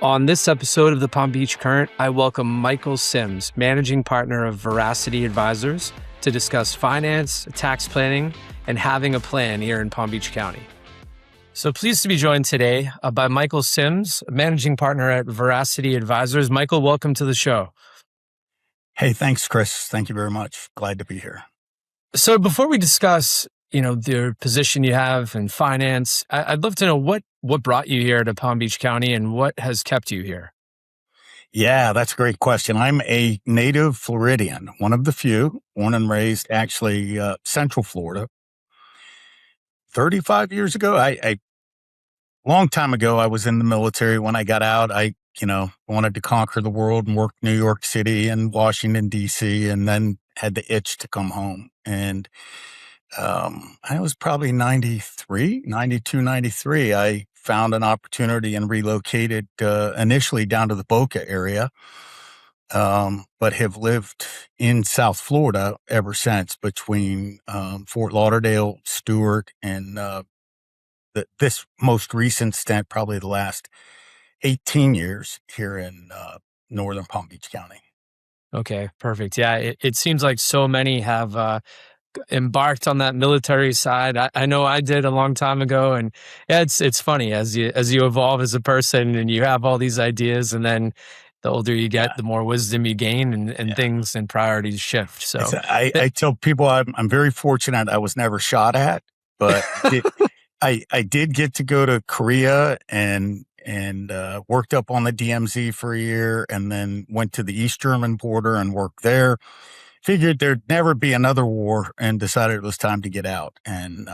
On this episode of the Palm Beach Current, I welcome Michael Sims, managing partner of Veracity Advisors, to discuss finance, tax planning, and having a plan here in Palm Beach County. So pleased to be joined today by Michael Sims, managing partner at Veracity Advisors. Michael, welcome to the show. Hey, thanks, Chris. Thank you very much. Glad to be here. So before we discuss, the position you have in finance, I'd love to know what brought you here to Palm Beach County and what has kept you here. Yeah, that's a great question. I'm a native Floridian, one of the few, born and raised actually Central Florida. 35 years ago, long time ago, I was in the military. When I got out, I wanted to conquer the world and work New York City and Washington, D.C., and then had the itch to come home. And I was probably 92, 93. I found an opportunity and relocated initially down to the Boca area, but have lived in South Florida ever since, between Fort Lauderdale, Stewart, and this most recent stint, probably the last 18 years here in northern Palm Beach County. Okay, perfect. Yeah, it seems like so many have embarked on that military side. I know I did a long time ago, and yeah, it's funny as you evolve as a person and you have all these ideas, and then the older you get, the more wisdom you gain, and things and priorities shift. So I tell people I'm very fortunate. I was never shot at, but I did get to go to Korea and worked up on the DMZ for a year, and then went to the East German border and worked there. Figured there'd never be another war, and decided it was time to get out. And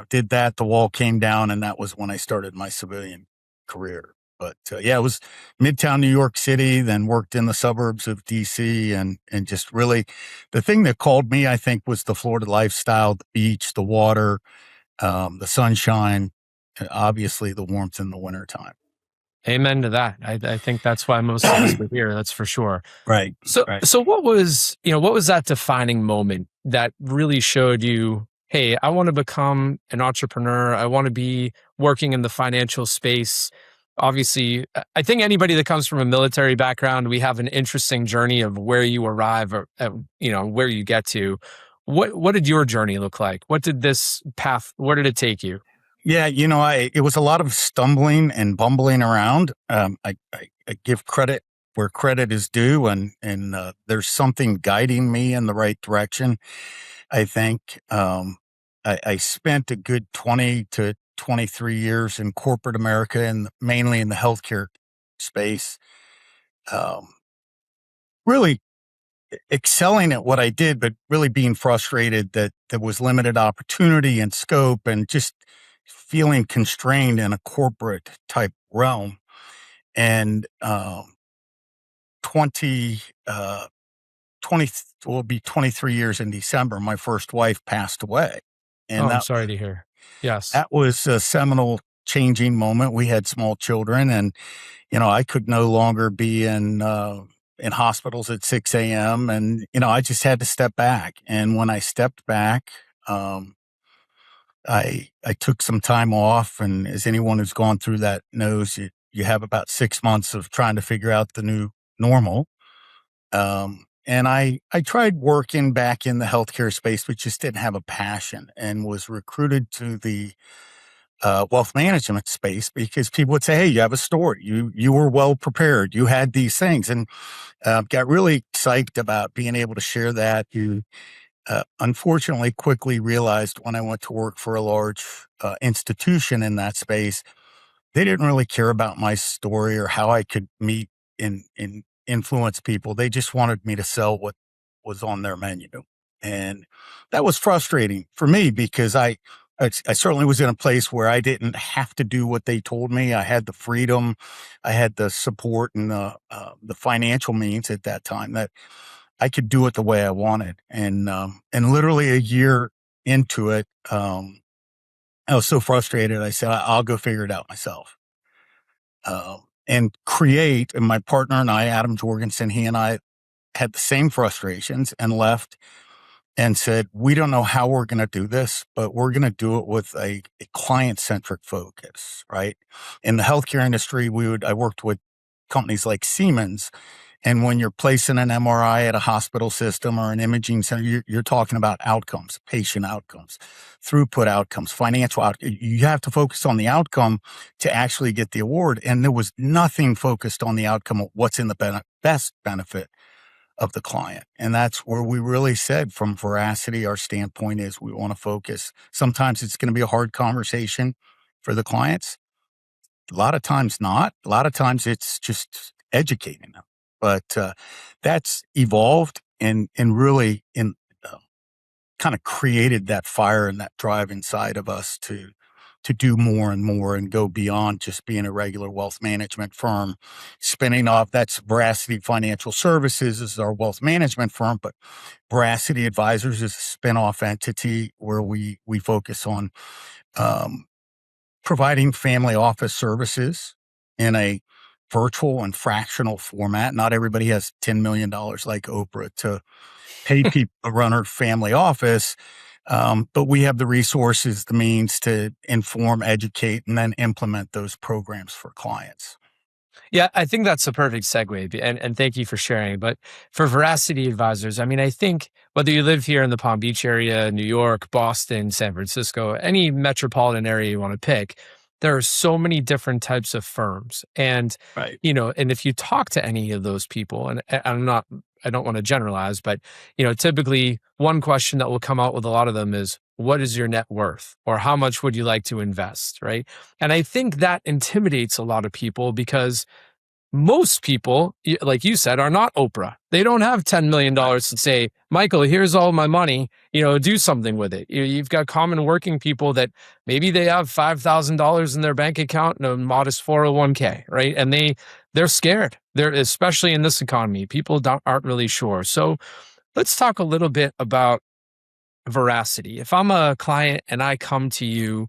did that. The wall came down, and that was when I started my civilian career. But it was Midtown New York City, then worked in the suburbs of DC, and just really the thing that called me, I think, was the Florida lifestyle, the beach, the water, the sunshine, and obviously the warmth in the wintertime. Amen to that. I think that's why most of us are here. That's for sure. Right. So what was that defining moment that really showed you, hey, I want to become an entrepreneur. I want to be working in the financial space. Obviously, I think anybody that comes from a military background, we have an interesting journey of where you arrive, or where you get to. What did your journey look like? Where did it take you? Yeah, it was a lot of stumbling and bumbling around. I give credit where credit is due, and there's something guiding me in the right direction. I think I spent a good 20 to 23 years in corporate America, and mainly in the healthcare space. Really excelling at what I did, but really being frustrated that there was limited opportunity and scope, and just feeling constrained in a corporate type realm. And 20, 20 will be 23 years in December, my first wife passed away. And I'm sorry to hear. Yes. That was a seminal changing moment. We had small children, and, I could no longer be in hospitals at 6 a.m. And, I just had to step back. And when I stepped back, I took some time off, and as anyone who's gone through that knows, you have about 6 months of trying to figure out the new normal. And I tried working back in the healthcare space, but just didn't have a passion, and was recruited to the wealth management space because people would say, "Hey, you have a story. You were well prepared. You had these things," and got really psyched about being able to share that. Unfortunately, quickly realized when I went to work for a large institution in that space, they didn't really care about my story or how I could meet and influence people. They just wanted me to sell what was on their menu. And that was frustrating for me because I certainly was in a place where I didn't have to do what they told me. I had the freedom, I had the support, and the financial means at that time that I could do it the way I wanted. And literally a year into it, I was so frustrated. I said, I'll go figure it out myself. And create. And my partner and I, Adam Jorgensen, he and I had the same frustrations, and left and said, we don't know how we're going to do this, but we're going to do it with a client-centric focus, right? In the healthcare industry, I worked with companies like Siemens. And when you're placing an MRI at a hospital system or an imaging center, you're talking about outcomes, patient outcomes, throughput outcomes, financial outcomes. You have to focus on the outcome to actually get the award. And there was nothing focused on the outcome of what's in the best benefit of the client. And that's where we really said from Veracity, our standpoint is we want to focus. Sometimes it's going to be a hard conversation for the clients. A lot of times not. A lot of times it's just educating them. But that's evolved and really uh, kind of created that fire and that drive inside of us to do more and more and go beyond just being a regular wealth management firm, spinning off. That's Veracity Financial Services is our wealth management firm, but Veracity Advisors is a spin-off entity where we focus on um, providing family office services in a virtual and fractional format. Not everybody has $10 million like Oprah to pay people to run her family office. But we have the resources, the means to inform, educate, and then implement those programs for clients. Yeah, I think that's a perfect segue, and thank you for sharing. But for Veracity Advisors, I mean, I think whether you live here in the Palm Beach area, New York, Boston, San Francisco, any metropolitan area you want to pick, there are so many different types of firms. And, Right. and if you talk to any of those people, and I don't want to generalize, but, typically one question that will come out with a lot of them is, what is your net worth? Or how much would you like to invest? Right. And I think that intimidates a lot of people because most people, like you said, are not Oprah. They don't have $10 million Right. to say, Michael, here's all my money, do something with it. You've got common working people that maybe they have $5,000 in their bank account and a modest 401k, right? And they're scared. They're, especially in this economy, people aren't really sure. So let's talk a little bit about Veracity. If I'm a client and I come to you,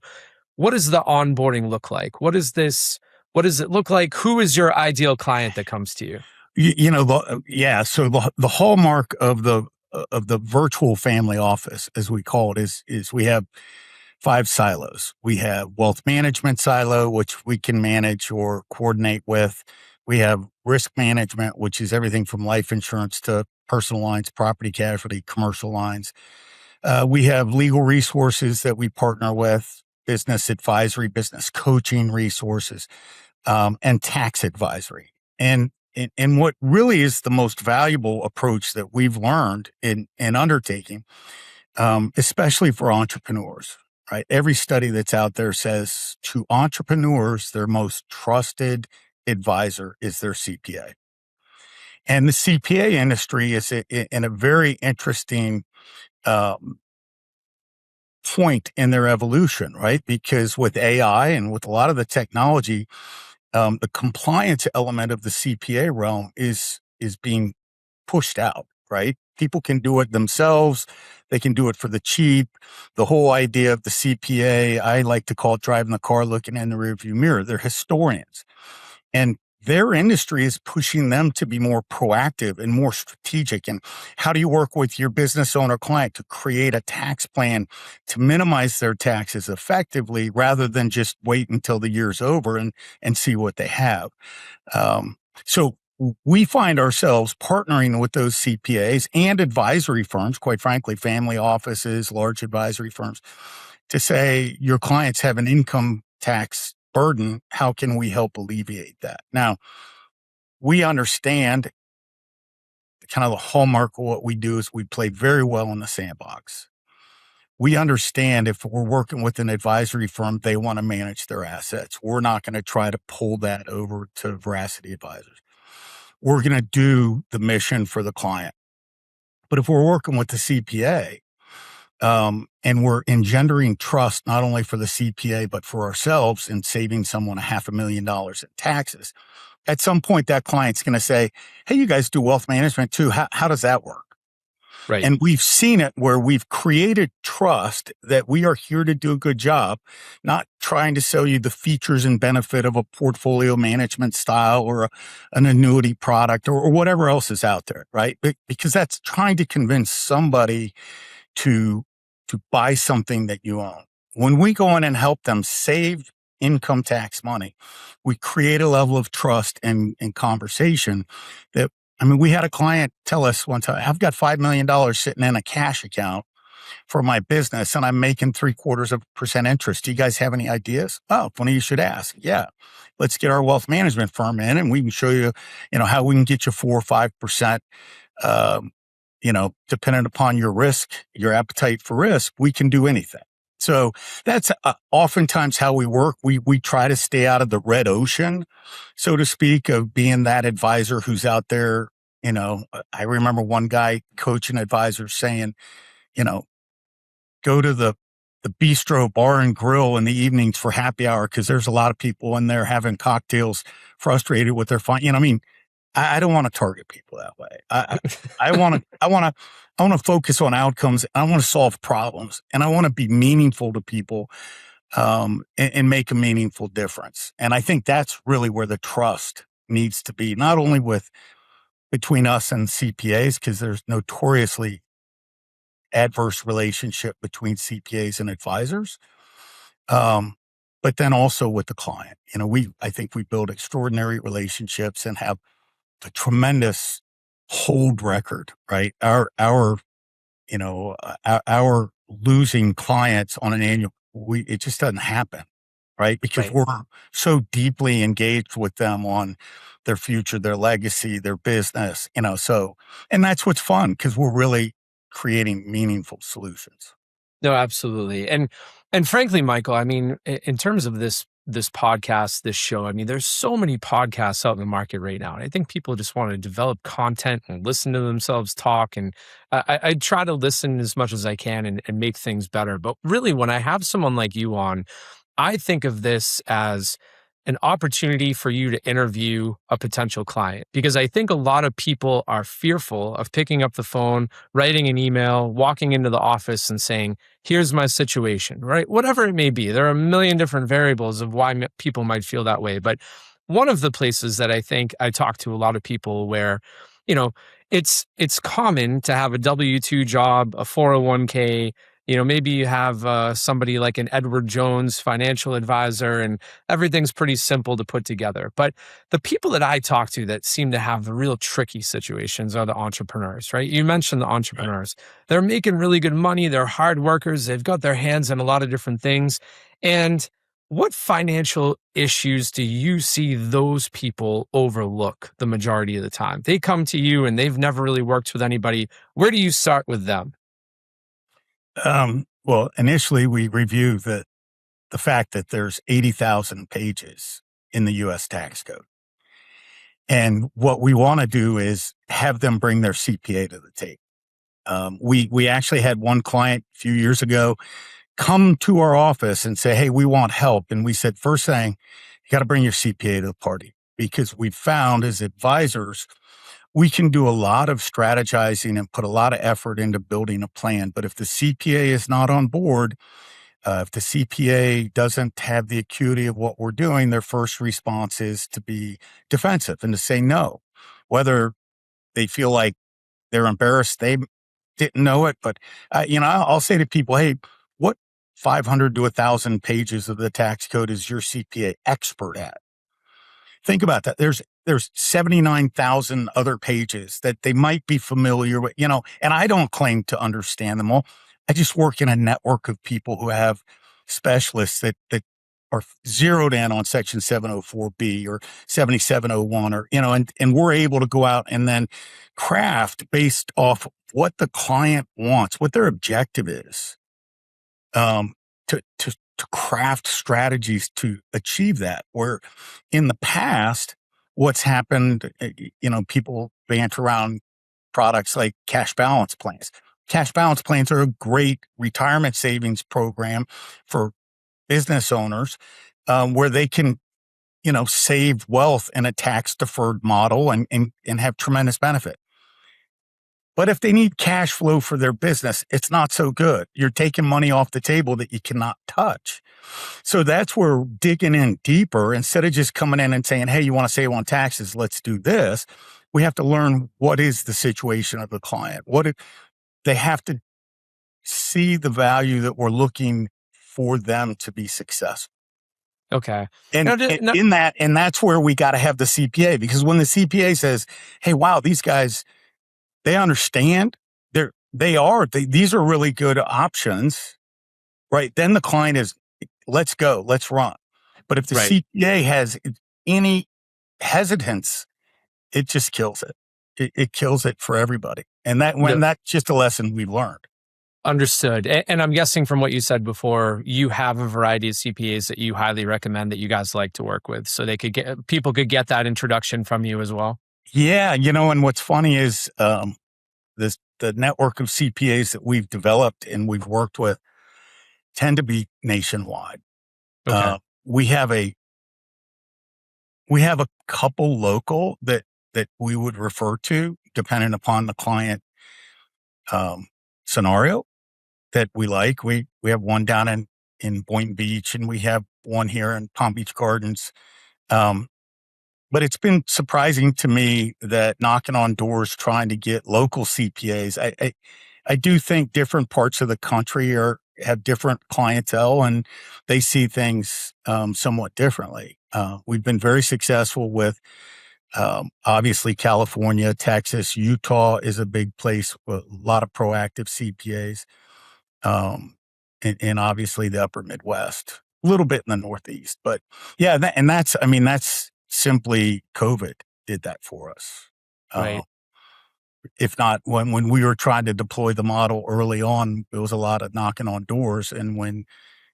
what does the onboarding look like? What does it look like? Who is your ideal client that comes to you? Yeah. So the hallmark of the virtual family office, as we call it, is we have 5 silos. We have wealth management silo, which we can manage or coordinate with. We have risk management, which is everything from life insurance to personal lines, property casualty, commercial lines. We have legal resources that we partner with, business advisory, business coaching resources, and tax advisory. And what really is the most valuable approach that we've learned in undertaking, especially for entrepreneurs, right? Every study that's out there says to entrepreneurs, their most trusted advisor is their CPA. And the CPA industry is in a very interesting um, point in their evolution, right? Because with AI and with a lot of the technology, the compliance element of the CPA realm is being pushed out, right? People can do it themselves. They can do it for the cheap. The whole idea of the CPA, I like to call it driving the car, looking in the rearview mirror. They're historians. And their industry is pushing them to be more proactive and more strategic. And how do you work with your business owner client to create a tax plan to minimize their taxes effectively rather than just wait until the year's over and see what they have? So we find ourselves partnering with those CPAs and advisory firms, quite frankly, family offices, large advisory firms, to say your clients have an income tax burden. How can we help alleviate that? Now, we understand kind of the hallmark of what we do is we play very well in the sandbox. We understand if we're working with an advisory firm, they want to manage their assets. We're not going to try to pull that over to Veracity Advisors. We're going to do the mission for the client. But if we're working with the CPA, and we're engendering trust not only for the CPA but for ourselves in saving someone $500,000 in taxes, at some point that client's going to say, "Hey, you guys do wealth management too. How does that work?" Right. And we've seen it where we've created trust that we are here to do a good job, not trying to sell you the features and benefit of a portfolio management style or an annuity product or whatever else is out there, right? Because that's trying to convince somebody to buy something that you own. When we go in and help them save income tax money, we create a level of trust and conversation that, I mean, we had a client tell us one time, I've got $5 million sitting in a cash account for my business and I'm making 0.75% interest. Do you guys have any ideas? Oh, funny you should ask. Yeah. Let's get our wealth management firm in and we can show you, how we can get you 4 or 5%. Dependent upon your risk, your appetite for risk, we can do anything. So that's oftentimes how we work. We try to stay out of the red ocean, so to speak, of being that advisor who's out there. I remember one guy coaching advisors saying, go to the bistro bar and grill in the evenings for happy hour because there's a lot of people in there having cocktails, frustrated with their fun. I don't want to target people that way. I want to focus on outcomes. I want to solve problems, and I want to be meaningful to people, and make a meaningful difference. And I think that's really where the trust needs to be, not only between us and CPAs, because there's notoriously adverse relationship between CPAs and advisors, but then also with the client. I think we build extraordinary relationships and have a tremendous hold record, right? Our losing clients on an annual, it just doesn't happen, right? Because Right. we're so deeply engaged with them on their future, their legacy, their business, and that's what's fun because we're really creating meaningful solutions. No, absolutely. And frankly, Michael, I mean, in terms of this podcast, this show, I mean, there's so many podcasts out in the market right now. And I think people just want to develop content and listen to themselves talk. And I try to listen as much as I can and make things better. But really, when I have someone like you on, I think of this as an opportunity for you to interview a potential client because I think a lot of people are fearful of picking up the phone, writing an email, walking into the office and saying, here's my situation, right? Whatever it may be. There are a million different variables of why people might feel that way. But one of the places that I think I talk to a lot of people where, you know, it's common to have a W-2 job, a 401k, maybe you have somebody like an Edward Jones financial advisor, and everything's pretty simple to put together. But the people that I talk to that seem to have the real tricky situations are the entrepreneurs, right? You mentioned the Right. entrepreneurs. They're making really good money. They're hard workers. They've got their hands in a lot of different things. And what financial issues do you see those people overlook the majority of the time? They come to you and they've never really worked with anybody. Where do you start with them? Well, initially we review the fact that there's 80,000 pages in the U.S. tax code. And what we want to do is have them bring their CPA to the table. We actually had one client a few years ago come to our office and say, hey, we want help. And we said, first thing, you got to bring your CPA to the party because we found as advisors, we can do a lot of strategizing and put a lot of effort into building a plan. But if the CPA is not on board, if the CPA doesn't have the acuity of what we're doing, their first response is to be defensive and to say no, whether they feel like they're embarrassed, they didn't know it. But, I'll say to people, hey, what 500 to 1,000 pages of the tax code is your CPA expert at? Think about that. There's 79,000 other pages that they might be familiar with, and I don't claim to understand them all. I just work in a network of people who have specialists that are zeroed in on section 704B or 7701 and we're able to go out and then craft based off what the client wants, what their objective is, um, to craft strategies to achieve that. Where in the past, what's happened, people banter around products like cash balance plans. Cash balance plans are a great retirement savings program for business owners, where they can, save wealth in a tax deferred model and have tremendous benefit. But if they need cash flow for their business, it's not so good. You're taking money off the table that you cannot touch. So that's where digging in deeper, instead of just coming in and saying, hey, you want to save on taxes? Let's do this. We have to learn what is the situation of the client. They have to see the value that we're looking for them to be successful. Okay. And Now, no, and that's where we got to have the CPA, because when the CPA says, "Hey, wow, these guys, they understand. These are really good options," right? Then the client is, "Let's go, let's run." But if the right. CPA has any hesitance, it just kills it. It kills it for everybody. And No, that's just a lesson we've learned. understood. And I'm guessing from what you said before, you have a variety of CPAs that you highly recommend that you guys like to work with, so people could get that introduction from you as well. Yeah, and what's funny is the network of CPAs that we've developed and we've worked with tend to be nationwide. Okay. Uh, we have a we have a couple local that we would refer to depending upon the client um, scenario that we like. We have one down in Boynton Beach, and we have one here in Palm Beach Gardens. Um, but it's been surprising to me that knocking on doors trying to get local CPAs. I do think different parts of the country have different clientele, and they see things somewhat differently. We've been very successful with obviously California, Texas, Utah is a big place with a lot of proactive CPAs, and obviously the upper Midwest, a little bit in the Northeast. But yeah, that's simply COVID did that for us. Uh, Right. if not, when we were trying to deploy the model early on, there was a lot of knocking on doors. And when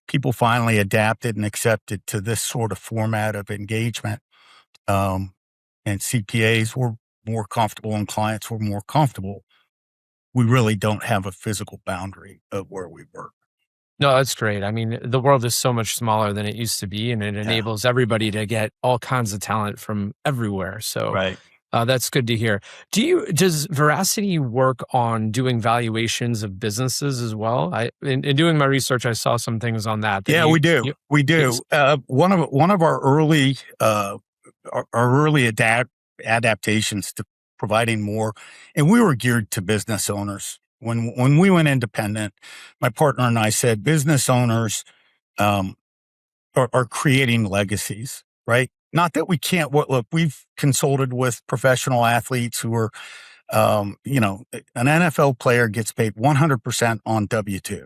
people finally adapted and accepted to this sort of format of engagement, um, and CPAs were more comfortable and clients were more comfortable, we really don't have a physical boundary of where we work. No, that's great. I mean, the world is so much smaller than it used to be, and it Yeah. enables everybody to get all kinds of talent from everywhere. So Right. that's good to hear. Does Veracity work on doing valuations of businesses as well? In doing my research, I saw some things on that Yeah, we do. you We yes. do. One of our early adaptations to providing more, and we were geared to business owners. When we went independent, my partner and I said business owners um, are creating legacies, right? Not that we can't. Look, we've consulted with professional athletes who are, an NFL player gets paid 100% on W-2.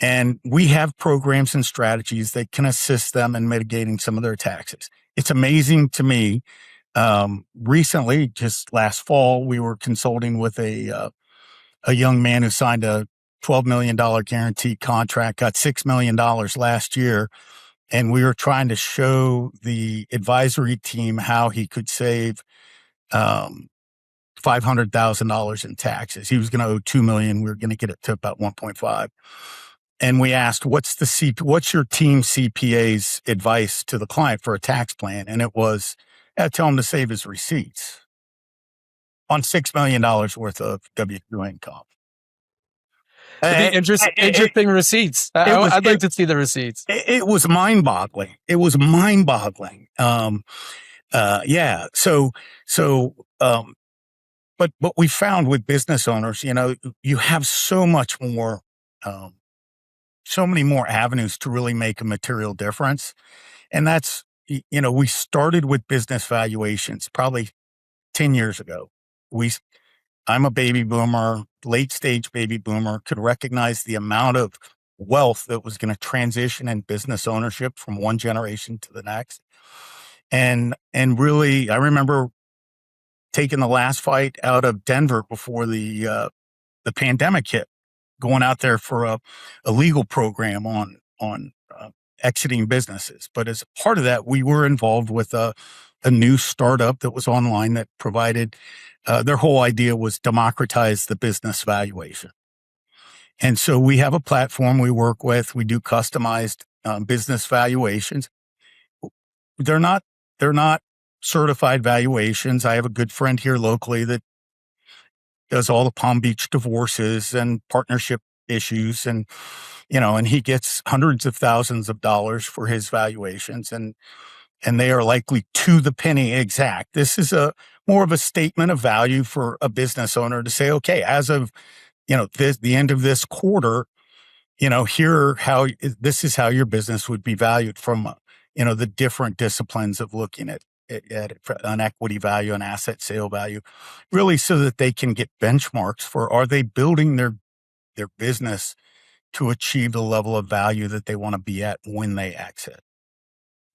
And we have programs and strategies that can assist them in mitigating some of their taxes. It's amazing to me. Recently, just last fall, we were consulting with a young man who signed a $12 million guaranteed contract, got $6 million last year, and we were trying to show the advisory team how he could save um, $500,000 in taxes. He was going to owe 2 million. We were going to get it to about 1.5. And we asked, what's your team CPA's advice to the client for a tax plan? And it was, tell him to save his receipts on $6 million worth of W-2 income. It'd be Uh, It, interesting receipts. it was, I'd like it, to see the receipts. it was mind boggling. It was mind boggling. Yeah. So, but what we found with business owners, you have um, so many more avenues to really make a material difference. And we started with business valuations probably 10 years ago. We, I'm a baby boomer, late stage baby boomer, could recognize the amount of wealth that was going to transition in business ownership from one generation to the next. And really, I remember taking the last fight out of Denver before the pandemic hit, going out there for a legal program on exiting businesses. But as part of that, we were involved with a new startup that was online that provided their whole idea was democratize the business valuation. And so we have a platform we work with. We do customized business valuations. They're not they're not certified valuations. I have a good friend here locally that does all the Palm Beach divorces and partnership issues, and he gets hundreds of thousands of dollars for his valuations, and they are likely to the penny exact. This is a more of a statement of value for a business owner to say, okay, as of the end of this quarter, this is how your business would be valued from, the different disciplines of looking at an equity value, an asset sale value, really so that they can get benchmarks for, are they building their business to achieve the level of value that they want to be at when they exit.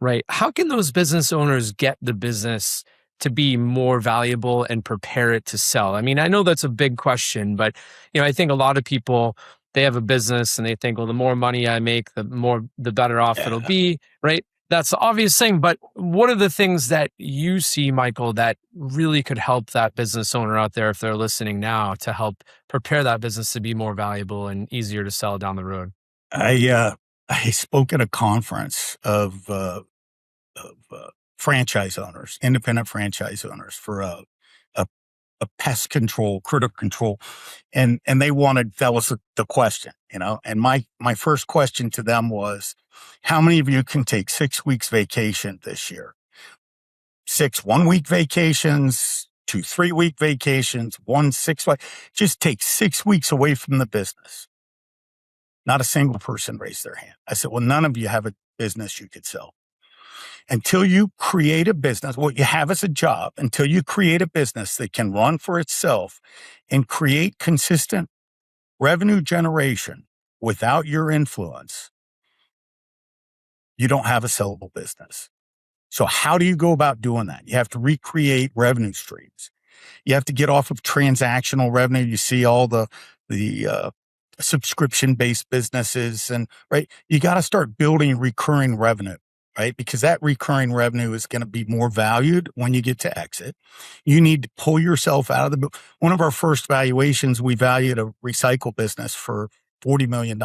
Right. How can those business owners get the business to be more valuable and prepare it to sell? I mean, I know that's a big question, but I think a lot of people, they have a business and they think, well, the more money I make, the better off it'll Yeah. be, right? That's the obvious thing, but what are the things that you see, Michael, that really could help that business owner out there if they're listening now to help prepare that business to be more valuable and easier to sell down the road? I spoke at a conference of franchise owners, independent franchise owners for a, a pest control, critter control. And they wanted, that was the question, and my first question to them was, how many of you can take 6 weeks vacation this year? 6 1-week vacations, 2 3-week vacations, 1 6 week, just take 6 weeks away from the business. Not a single person raised their hand. I said, well, none of you have a business you could sell. Until you create a business, what you have as a job, until you create a business that can run for itself and create consistent revenue generation without your influence, you don't have a sellable business. So how do you go about doing that? You have to recreate revenue streams. You have to get off of transactional revenue. You see all the subscription-based businesses, and right, you got to start building recurring revenue, right? Because that recurring revenue is going to be more valued when you get to exit. You need to pull yourself out of one of our first valuations, we valued a recycle business for $40 million.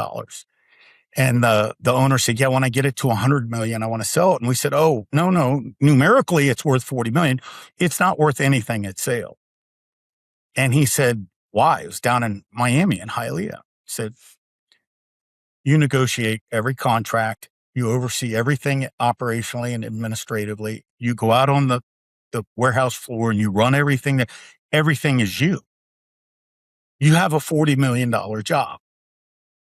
And the owner said, yeah, when I get it to 100 million, I want to sell it. And we said, oh, no, numerically, it's worth 40 million. It's not worth anything at sale. And he said, why? It was down in Miami in Hialeah. He said, you negotiate every contract. You oversee everything operationally and administratively. You go out on the warehouse floor and you run everything. Everything is you. You have a $40 million job.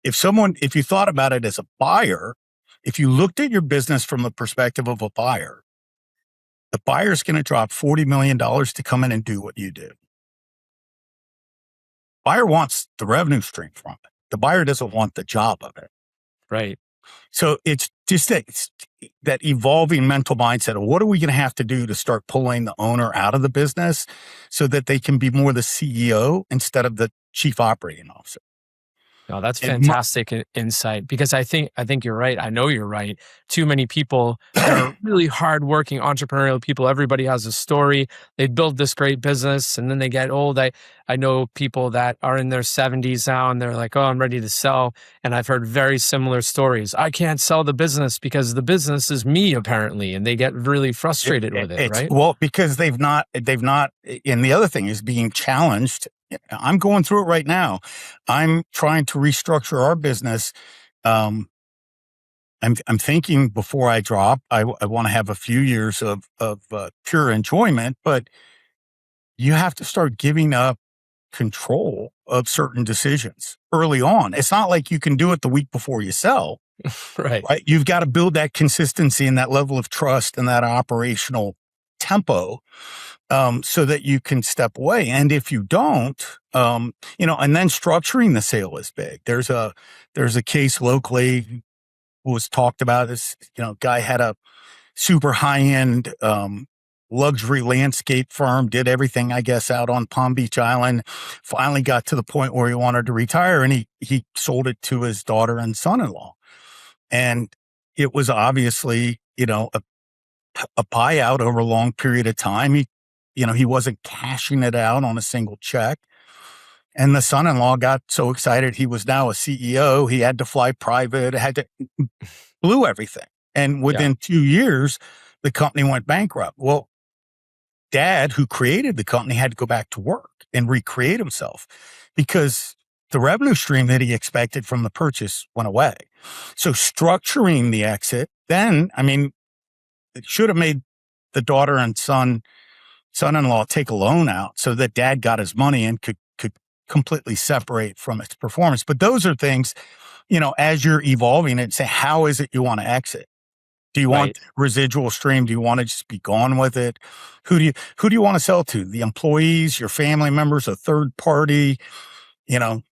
If you thought about it as a buyer, if you looked at your business from the perspective of a buyer, the buyer's going to drop $40 million to come in and do what you do. Buyer wants the revenue stream from it. The buyer doesn't want the job of it. Right. So it's just that evolving mental mindset of what are we going to have to do to start pulling the owner out of the business so that they can be more the CEO instead of the chief operating officer. No, that's And fantastic insight, because I think you're right. I know you're right. Too many people that are really hardworking entrepreneurial people. Everybody has a story. They build this great business and then they get old. I know people that are in their 70s now and they're like, oh, I'm ready to sell. And I've heard very similar stories. I can't sell the business because the business is me, apparently, and they get really frustrated with it. Right? Well, because they've not. And the other thing is being challenged. I'm going through it right now. I'm trying to restructure our business. I'm thinking before I drop, I want to have a few years of pure enjoyment, but you have to start giving up control of certain decisions early on. It's not like you can do it the week before you sell, Right. right? You've got to build that consistency and that level of trust and that operational tempo, so that you can step away. And if you don't, and then structuring the sale is big. There's a case locally was talked about. This, guy had a super high end, luxury landscape firm, did everything, I guess, out on Palm Beach Island, finally got to the point where he wanted to retire, and he sold it to his daughter and son-in-law. And it was obviously, a buyout over a long period of time. He wasn't cashing it out on a single check. And the son-in-law got so excited he was now a CEO. He had to fly private, blew everything. And within 2 years, the company went bankrupt. Well, dad, who created the company, had to go back to work and recreate himself because the revenue stream that he expected from the purchase went away. So structuring the exit, then, it should have made the daughter and son-in-law take a loan out so that dad got his money and could completely separate from its performance. But those are things, as you're evolving it, say, how is it you want to exit? Do you want Right. residual stream? Do you want to just be gone with it? Who do you want to sell to? The employees, your family members, a third party? You know,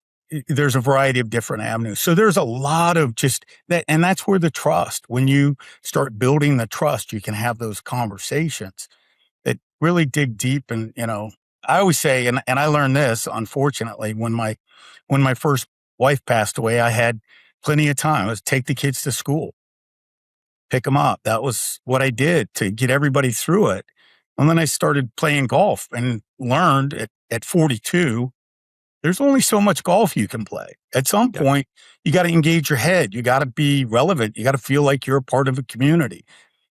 there's a variety of different avenues. So there's a lot of just that. And that's where the trust, when you start building the trust, you can have those conversations that really dig deep. And, I always say, and I learned this, unfortunately, when my first wife passed away, I had plenty of time. I was take the kids to school, pick them up. That was what I did to get everybody through it. And then I started playing golf and learned at 42, there's only so much golf you can play. At some Yeah. point, you got to engage your head. You got to be relevant. You got to feel like you're a part of a community.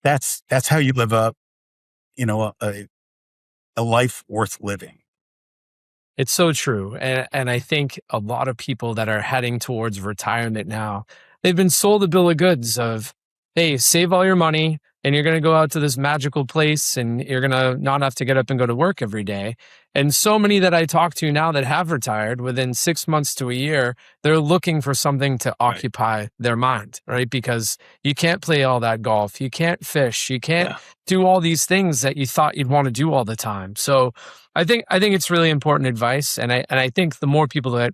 That's how you live a life worth living. It's so true. And I think a lot of people that are heading towards retirement now, they've been sold a bill of goods of, hey, save all your money and you're going to go out to this magical place and you're going to not have to get up and go to work every day. And so many that I talk to now that have retired within 6 months to a year, they're looking for something to Right. occupy their mind, right? Because you can't play all that golf, you can't fish, you can't Yeah. do all these things that you thought you'd want to do all the time. So I think it's really important advice, and I think the more people that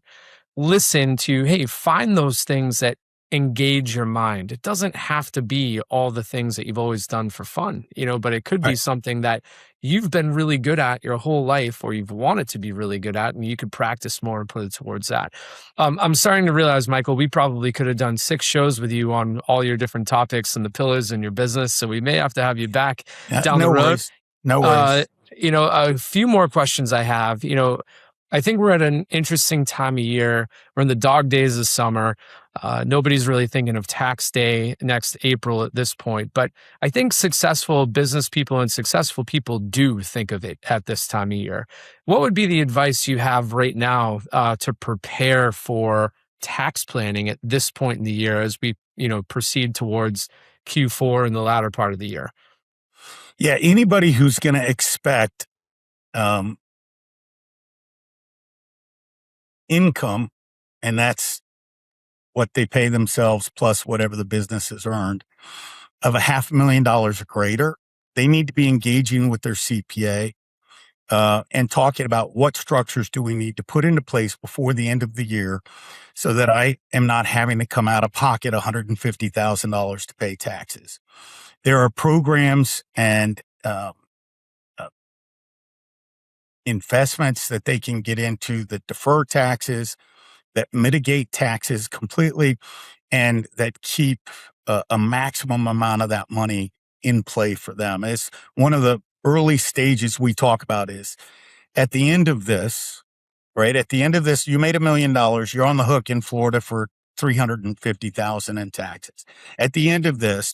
listen to, hey, find those things that engage your mind. It doesn't have to be all the things that you've always done for fun, but it could be Right. something that you've been really good at your whole life, or you've wanted to be really good at, and you could practice more and put it towards that. I'm starting to realize, Michael, we probably could have done 6 shows with you on all your different topics and the pillars in your business. So we may have to have you back Yeah. down the No road. worries. No Uh, worries. a few more questions I have. I think we're at an interesting time of year. We're in the dog days of summer. Nobody's really thinking of tax day next April at this point, but I think successful business people and successful people do think of it at this time of year. What would be the advice you have right now to prepare for tax planning at this point in the year as we, proceed towards Q4 in the latter part of the year? Yeah. Anybody who's going to expect um, income, and that's what they pay themselves plus whatever the business has earned, of $500,000 or greater, they need to be engaging with their CPA and talking about what structures do we need to put into place before the end of the year so that I am not having to come out of pocket $150,000 to pay taxes. There are programs and uh, investments that they can get into that defer taxes, that mitigate taxes completely, and that keep a maximum amount of that money in play for them. It's one of the early stages we talk about is at the end of this, right? At the end of this, you made $1 million. You're on the hook in Florida for 350,000 in taxes. At the end of this,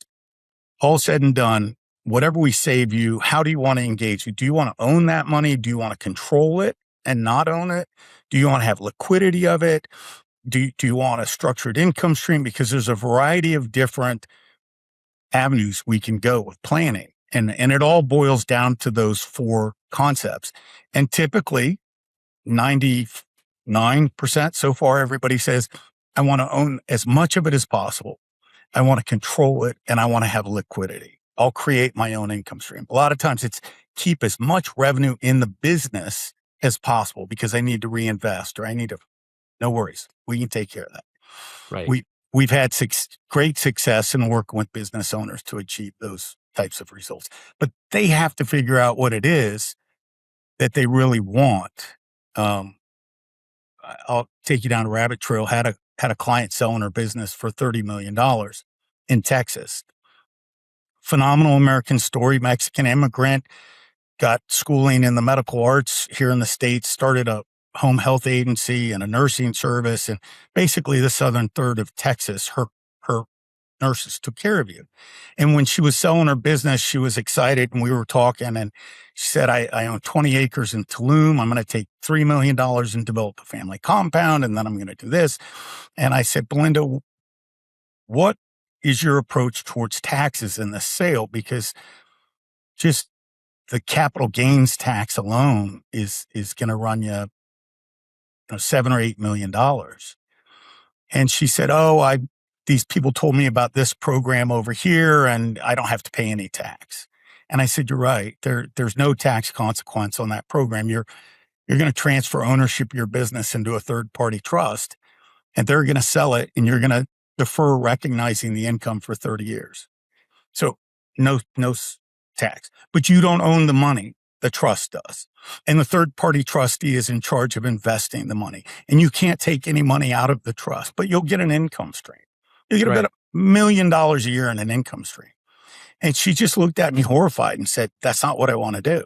all said and done, whatever we save you, how do you want to engage? Do you want to own that money? Do you want to control it and not own it? Do you want to have liquidity of it? Do you want a structured income stream? Because there's a variety of different avenues we can go with planning. And it all boils down to those four concepts. And typically 99% so far, everybody says, I want to own as much of it as possible. I want to control it and I want to have liquidity. I'll create my own income stream. A lot of times it's keep as much revenue in the business as possible because I need to reinvest or I need to, no worries. We can take care of that. Right. We've had great success in working with business owners to achieve those types of results, but they have to figure out what it is that they really want. Um, I'll take you down a rabbit trail. Had a client selling her business for $30 million in Texas. Phenomenal American story, Mexican immigrant, got schooling in the medical arts here in the States, started a home health agency and a nursing service. And basically the southern third of Texas, her nurses took care of you. And when she was selling her business, she was excited and we were talking and she said, I own 20 acres in Tulum. I'm going to take $3 million and develop a family compound. And then I'm going to do this. And I said, Belinda, what is your approach towards taxes in the sale? Because just the capital gains tax alone is going to run you $7 or $8 million. And she said, "Oh, these people told me about this program over here, and I don't have to pay any tax." And I said, "You're right. There's no tax consequence on that program. You're going to transfer ownership of your business into a third party trust, and they're going to sell it, and you're going to defer recognizing the income for 30 years. So no tax, but you don't own the money. The trust does. And the third party trustee is in charge of investing the money. And you can't take any money out of the trust, but you'll get an income stream. You get about Right. $1 million a year in an income stream." And she just looked at me horrified and said, "That's not what I want to do."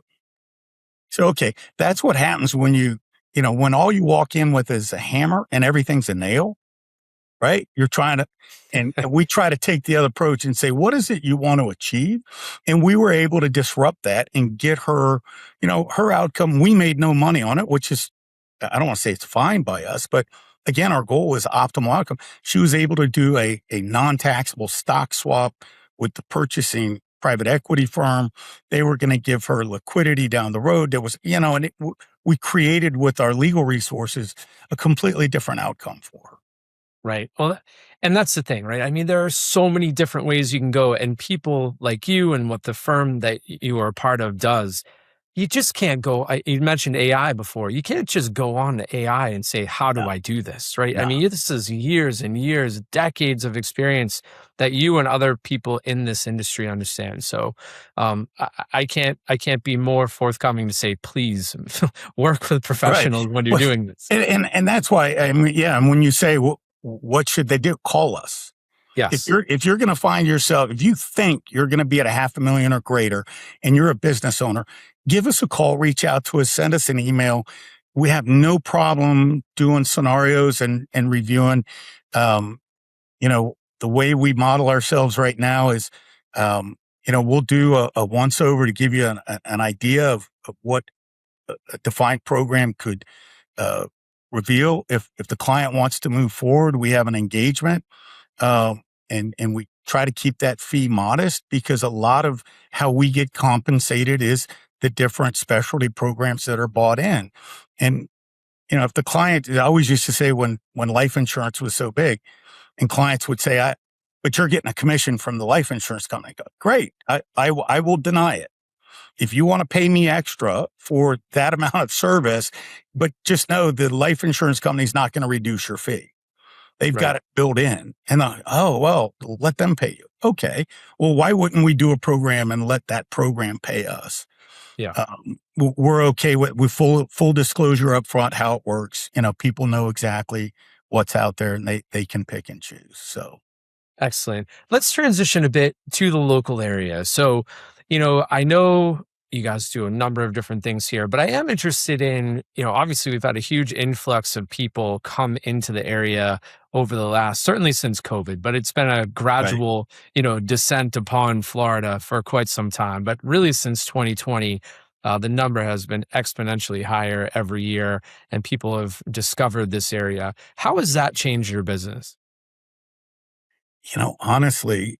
So, okay, that's what happens when when all you walk in with is a hammer and everything's a nail, right? You're trying to, and we try to take the other approach and say, what is it you want to achieve? And we were able to disrupt that and get her, her outcome. We made no money on it, which is, I don't want to say it's fine by us, but again, our goal was optimal outcome. She was able to do a non-taxable stock swap with the purchasing private equity firm. They were going to give her liquidity down the road. There was, we created with our legal resources a completely different outcome for her. Right. Well, and that's the thing, right? I mean, there are so many different ways you can go, and people like you and what the firm that you are a part of does, you just can't go. You mentioned AI before. You can't just go on to AI and say, "How do No, I do this?" Right? I no. mean, this is years and years, decades of experience that you and other people in this industry understand. So, I can't be more forthcoming to say, please work with Right. professionals when you're Well, doing this. and that's why, I mean, yeah. And when you say, what should they do? Call us. If Yes. you're going to find yourself, if you think you're going to be at a 500,000 or greater and you're a business owner, give us a call, reach out to us, send us an email. We have no problem doing scenarios and reviewing. Um, the way we model ourselves right now is, we'll do a once over to give you an idea of what a defined program could uh, reveal. If the client wants to move forward, we have an engagement, and we try to keep that fee modest because a lot of how we get compensated is the different specialty programs that are bought in. And if the client, I always used to say when life insurance was so big, and clients would say, "But you're getting a commission from the life insurance company." I go, "Great, I will deny it. If you want to pay me extra for that amount of service, but just know the life insurance company is not going to reduce your fee. They've got Right. it built in." And oh, well, let them pay you. Okay. Well, why wouldn't we do a program and let that program pay us? Yeah. We're okay with full disclosure up front, how it works. People know exactly what's out there and they can pick and choose. So, Excellent. Let's transition a bit to the local area. So, I know you guys do a number of different things here, but I am interested in, obviously we've had a huge influx of people come into the area over the last, certainly since COVID, but it's been a right. gradual, descent upon Florida for quite some time. But really since 2020, the number has been exponentially higher every year, and people have discovered this area. How has that changed your business? Honestly,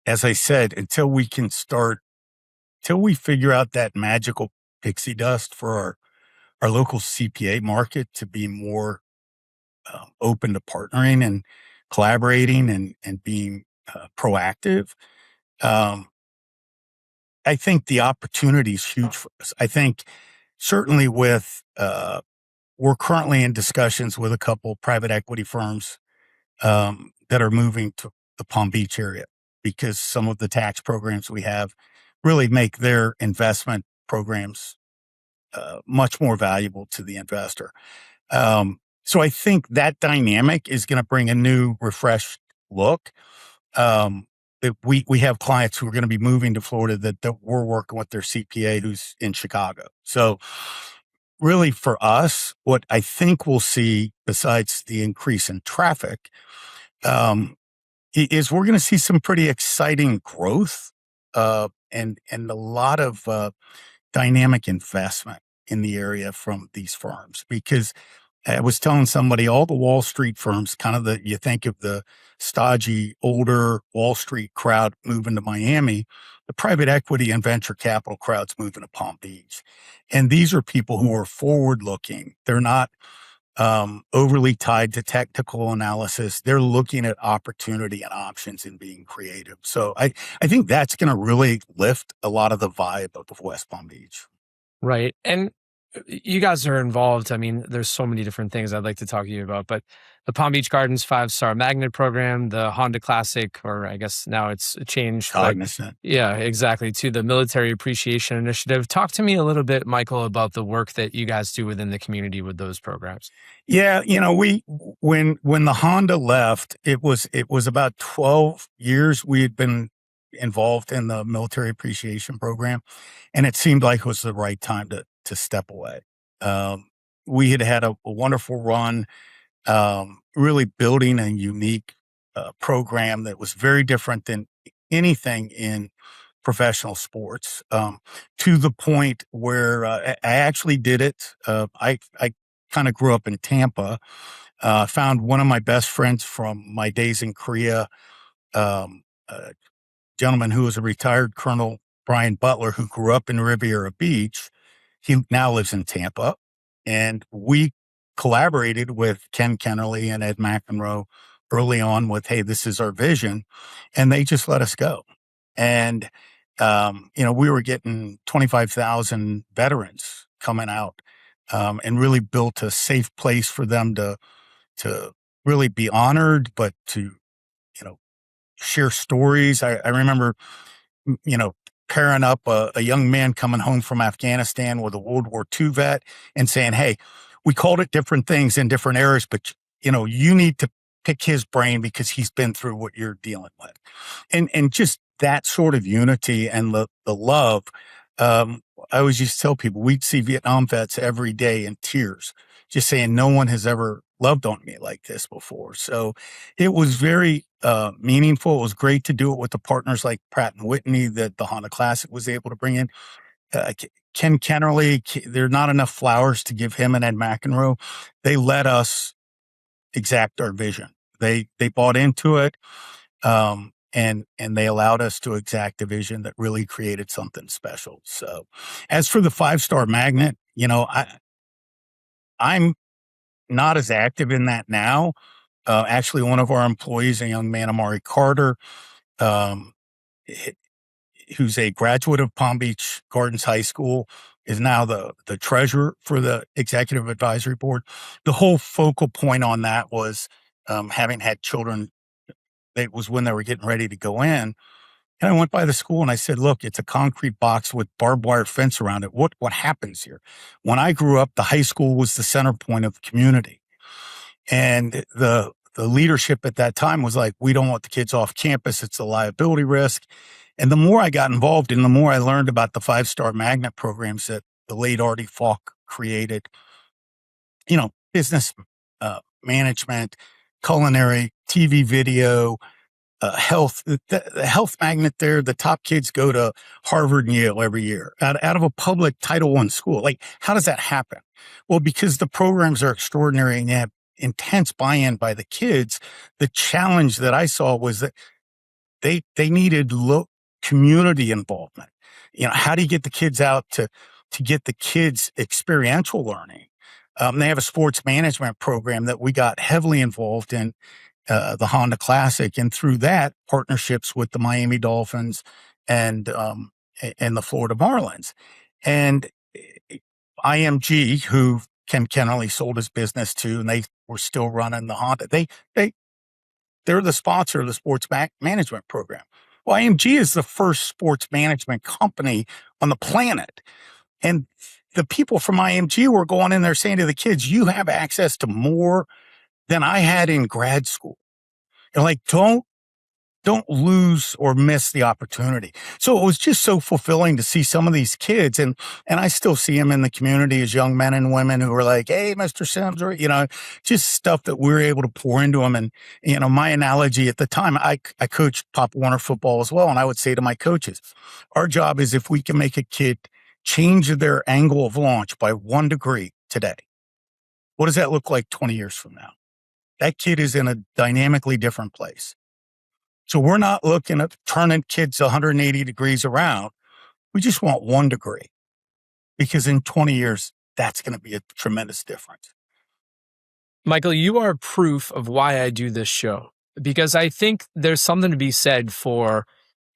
as I said, till we figure out that magical pixie dust for our local CPA market to be more open to partnering and collaborating and being proactive, um, I think the opportunity is huge for us. I think certainly we're currently in discussions with a couple private equity firms that are moving to the Palm Beach area because some of the tax programs we have really make their investment programs much more valuable to the investor. So I think that dynamic is going to bring a new, refreshed look. We have clients who are going to be moving to Florida that we're working with their CPA who's in Chicago. So really for us, what I think we'll see besides the increase in traffic, um, is we're going to see some pretty exciting growth, and a lot of dynamic investment in the area from these firms because I was telling somebody all the Wall Street firms, kind of you think of the stodgy, older Wall Street crowd moving to Miami, the private equity and venture capital crowd's moving to Palm Beach. And these are people who are forward looking. They're not overly tied to technical analysis. They're looking at opportunity and options and being creative. So I think that's going to really lift a lot of the vibe of West Palm Beach. Right. And you guys are involved. I mean, there's so many different things I'd like to talk to you about, but the Palm Beach Gardens 5-star magnet program, the Honda Classic, or I guess now it's changed, but Cognizant. yeah, exactly, to the Military Appreciation Initiative. Talk to me a little bit, Michael, about the work that you guys do within the community with those programs. Yeah, when the Honda left, it was about 12 years we had been involved in the military appreciation program, and it seemed like it was the right time to step away. Um, we had a wonderful run, really building a unique program that was very different than anything in professional sports, to the point where I actually did it. I kind of grew up in Tampa. Found one of my best friends from my days in Korea, a gentleman who was a retired Colonel, Brian Butler, who grew up in Riviera Beach. He now lives in Tampa, and we collaborated with Ken Kennerly and Ed McEnroe early on with, hey, this is our vision, and they just let us go. And we were getting 25,000 veterans coming out, and really built a safe place for them to really be honored, but to share stories. I remember you know, pairing up a young man coming home from Afghanistan with a World War II vet and saying, hey, we called it different things in different eras, but you need to pick his brain because he's been through what you're dealing with. And just that sort of unity and the love. I always used to tell people we'd see Vietnam vets every day in tears, just saying no one has ever loved on me like this before. So it was very meaningful. It was great to do it with the partners like Pratt and Whitney that the Honda Classic was able to bring in. Ken Kennerly, there are not enough flowers to give him and Ed McEnroe. They let us exact our vision. They bought into it, and they allowed us to exact a vision that really created something special. So, as for the 5-star magnet, I'm not as active in that now. Actually, one of our employees, a young man, Amari Carter, um, h- who's a graduate of Palm Beach Gardens High School, is now the treasurer for the executive advisory board. The whole focal point on that was having had children. It was when they were getting ready to go in. And I went by the school and I said, look, it's a concrete box with barbed wire fence around it. What happens here? When I grew up, the high school was the center point of the community. And the leadership at that time was like, we don't want the kids off campus. It's a liability risk. And the more I got involved and the more I learned about the 5-star magnet programs that the late Artie Falk created, business management, culinary, TV video, health, the health magnet there, the top kids go to Harvard and Yale every year out of a public Title I school. Like, how does that happen? Well, because the programs are extraordinary and they have intense buy-in by the kids. The challenge that I saw was that they needed community involvement. How do you get the kids out to get the kids experiential learning? They have a sports management program that we got heavily involved in, the Honda Classic, and through that, partnerships with the Miami Dolphins and the Florida Marlins. And IMG, who Ken Kennelly sold his business to, and they were still running the Honda. They're the sponsor of the sports management program. Well, IMG is the first sports management company on the planet. And the people from IMG were going in there saying to the kids, you have access to more than I had in grad school. And like, don't lose or miss the opportunity. So it was just so fulfilling to see some of these kids. And I still see them in the community as young men and women who are like, hey, Mr. Sims, or, just stuff that we're able to pour into them. And, my analogy at the time, I coached Pop Warner football as well. And I would say to my coaches, our job is if we can make a kid change their angle of launch by 1 degree today, What does that look like 20 years from now? That kid is in a dynamically different place. So we're not looking at turning kids 180 degrees around. We just want 1 degree, because in 20 years, that's going to be a tremendous difference. Michael, you are proof of why I do this show, because I think there's something to be said for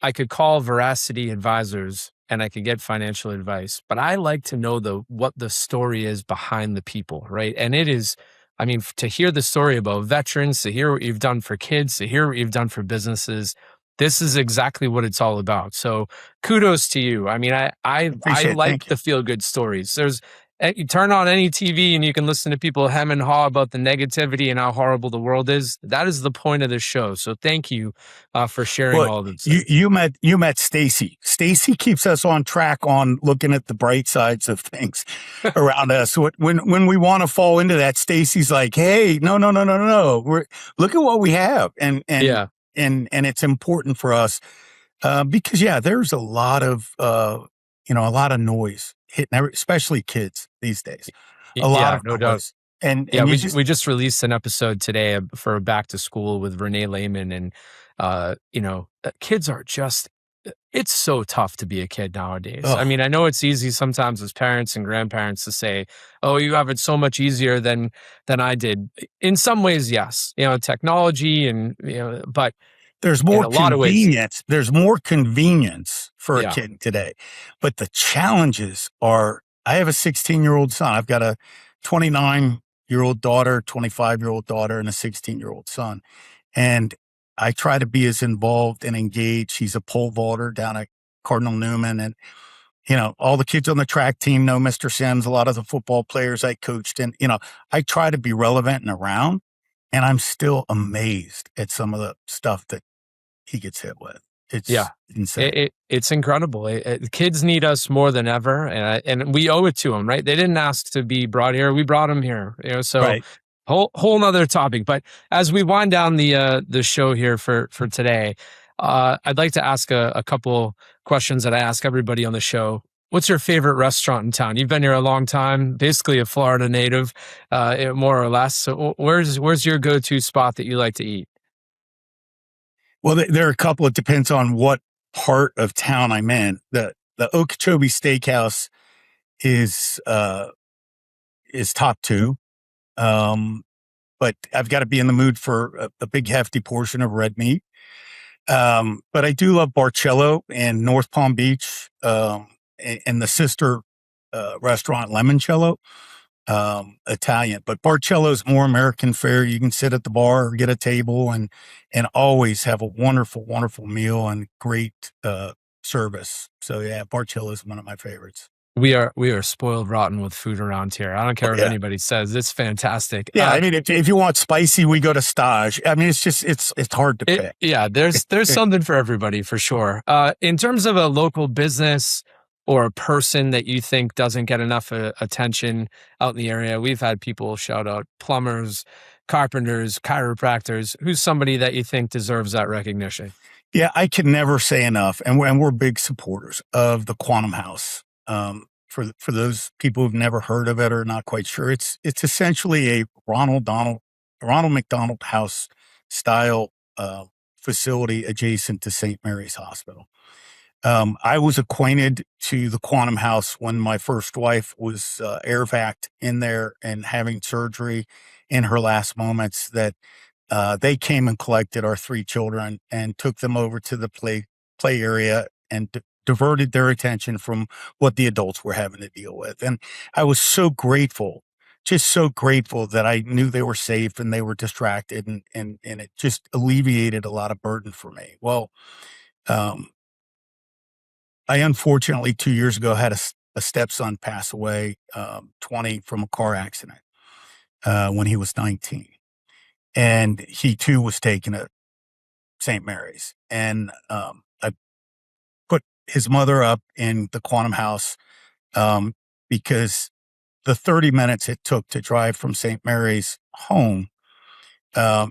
I could call Veracity Advisors and I could get financial advice, but I like to know what the story is behind the people, right? And it is, I mean, to hear the story about veterans, to hear what you've done for kids, to hear what you've done for businesses, this is exactly what it's all about. So kudos to you. I mean, I Appreciate it. like Thank you. the feel good stories. You turn on any TV and you can listen to people hem and haw about the negativity and how horrible the world is. That is the point of this show. So thank you for sharing Well, all of this. you met Stacy. Stacy keeps us on track on looking at the bright sides of things around us. When we want to fall into that, Stacy's like, "Hey, no, no, no, no, no. Look at what we have," Yeah, and it's important for us because there's a lot of a lot of noise hitting, especially kids these days. A lot yeah, of no doubt. noise, and Yeah, and you we just just released an episode today for back to school with Renee Lehman, and kids are just. It's so tough to be a kid nowadays. I oh, mean, I know it's easy sometimes as parents and grandparents to say, "Oh, you have it so much easier than I did." In some ways, yes, technology and but there's in more a lot of ways, convenience. There's more convenience for a yeah, kid today, but the challenges are. I have a 16-year-old son. I've got a 29-year-old daughter, 25-year-old daughter, and a 16-year-old son. And I try to be as involved and engaged. He's a pole vaulter down at Cardinal Newman. And, all the kids on the track team know Mr. Sims, a lot of the football players I coached. And, I try to be relevant and around. And I'm still amazed at some of the stuff that he gets hit with. yeah. It's insane. It's incredible. Kids need us more than ever, and we owe it to them, right? They didn't ask to be brought here; we brought them here. So Right. whole nother topic. But as we wind down the show here for today, I'd like to ask a couple questions that I ask everybody on the show. What's your favorite restaurant in town? You've been here a long time, basically a Florida native, more or less. So where's your go-to spot that you like to eat? Well, there are a couple. It depends on what part of town I'm in. The Okeechobee Steakhouse is top two. Um, but I've got to be in the mood for a big hefty portion of red meat. But I do love Barcello in North Palm Beach, and the sister restaurant Lemoncello, Italian. But Barcello's more American fare. You can sit at the bar or get a table and always have a wonderful, wonderful meal and great service. So Barcello is one of my favorites. We are spoiled rotten with food around here. I don't care Oh, what yeah. anybody says. It's fantastic. Yeah, I mean, if you want spicy, we go to Stage. I mean, it's hard to pick. Yeah, there's something for everybody for sure. In terms of a local business or a person that you think doesn't get enough attention out in the area, we've had people shout out plumbers, carpenters, chiropractors. Who's somebody that you think deserves that recognition? Yeah, I can never say enough, and we're big supporters of the Quantum House. For those people who've never heard of it or not quite sure, it's essentially a Ronald McDonald House style facility adjacent to St. Mary's Hospital. I was acquainted to the Quantum House when my first wife was air vac'd in there and having surgery in her last moments. That they came and collected our three children and took them over to the play area and diverted their attention from what the adults were having to deal with. And I was so grateful, just so grateful that I knew they were safe and they were distracted, and it just alleviated a lot of burden for me. Well, um, I unfortunately 2 years ago had a stepson pass away, 20, from a car accident when he was 19. And he too was taken to St. Mary's. And I put his mother up in the Quantum House because the 30 minutes it took to drive from St. Mary's home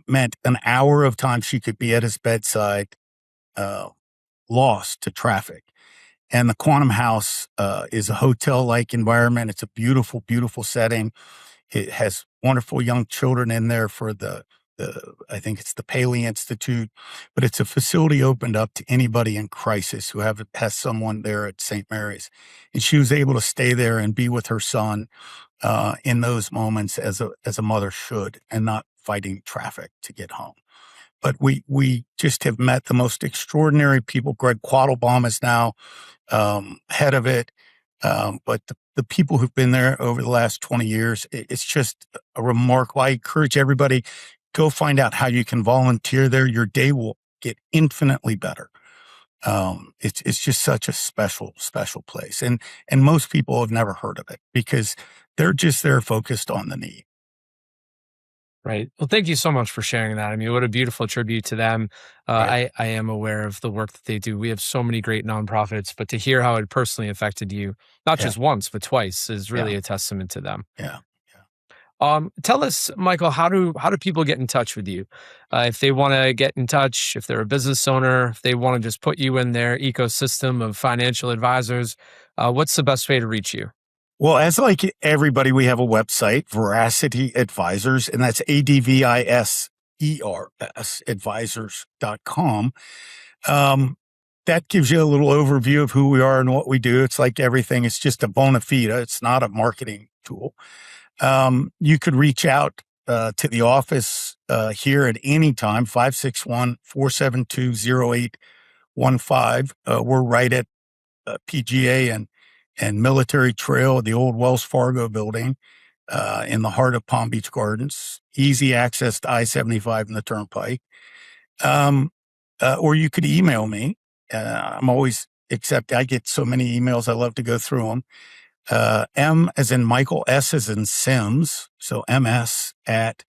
meant an hour of time she could be at his bedside uh, lost to traffic. And the Quantum House is a hotel like environment. It's a beautiful, beautiful setting. It has wonderful young children in there for I think it's the Paley Institute, but it's a facility opened up to anybody in crisis who has someone there at St. Mary's. And she was able to stay there and be with her son in those moments as a mother should, and not fighting traffic to get home. But we just have met the most extraordinary people. Greg Quattlebaum is now head of it. But the people who've been there over the last 20 years, it's just a remarkable. I encourage everybody, go find out how you can volunteer there. Your day will get infinitely better. It's just such a special place. And most people have never heard of it because they're just there focused on the need. Right. Well, thank you so much for sharing that. I mean, what a beautiful tribute to them. Right. I am aware of the work that they do. We have so many great nonprofits, but to hear how it personally affected you, not Yeah. just once, but twice, is really Yeah. a testament to them. Yeah. Tell us, Michael, how do people get in touch with you? If they want to get in touch, if they're a business owner, if they want to just put you in their ecosystem of financial advisors, what's the best way to reach you? Well, as like everybody, we have a website, Veracity Advisors, and that's ADVISERS, advisors.com. That gives you a little overview of who we are and what we do. It's like everything. It's just a bona fide. It's not a marketing tool. You could reach out to the office here at any time, 561-472-0815. We're right at PGA and Military Trail, the old Wells Fargo building in the heart of Palm Beach Gardens. Easy access to I-75 and the Turnpike. Or you could email me. I'm always, except I get so many emails, I love to go through them. M as in Michael, S as in Sims. So MS at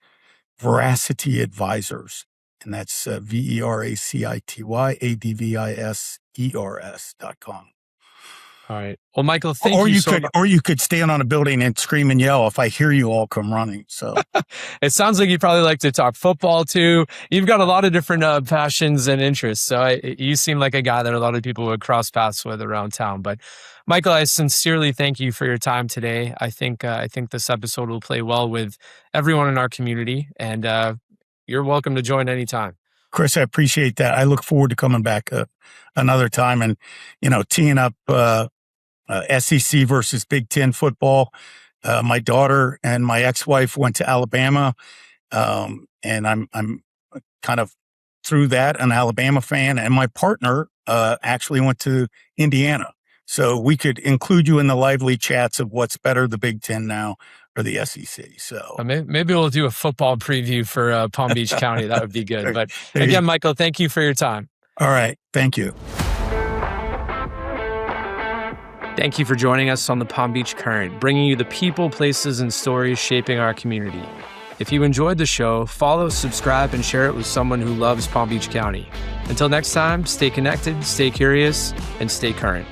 Veracity Advisors. And that's VeracitiAdvisers.com. All right. Well, Michael, thank you so much. Or you could stand on a building and scream and yell if I hear you all come running. So it sounds like you probably like to talk football too. You've got a lot of different passions and interests. So you seem like a guy that a lot of people would cross paths with around town. But Michael, I sincerely thank you for your time today. I think this episode will play well with everyone in our community, and you're welcome to join anytime. Chris, I appreciate that. I look forward to coming back another time and, teeing up SEC versus Big Ten football. My daughter and my ex-wife went to Alabama, and I'm kind of through that an Alabama fan. And my partner actually went to Indiana, so we could include you in the lively chats of what's better, the Big Ten now or the SEC. So maybe we'll do a football preview for Palm Beach County. That would be good. But again, Michael, thank you for your time. All right, thank you. Thank you for joining us on the Palm Beach Current, bringing you the people, places, and stories shaping our community. If you enjoyed the show, follow, subscribe, and share it with someone who loves Palm Beach County. Until next time, stay connected, stay curious, and stay current.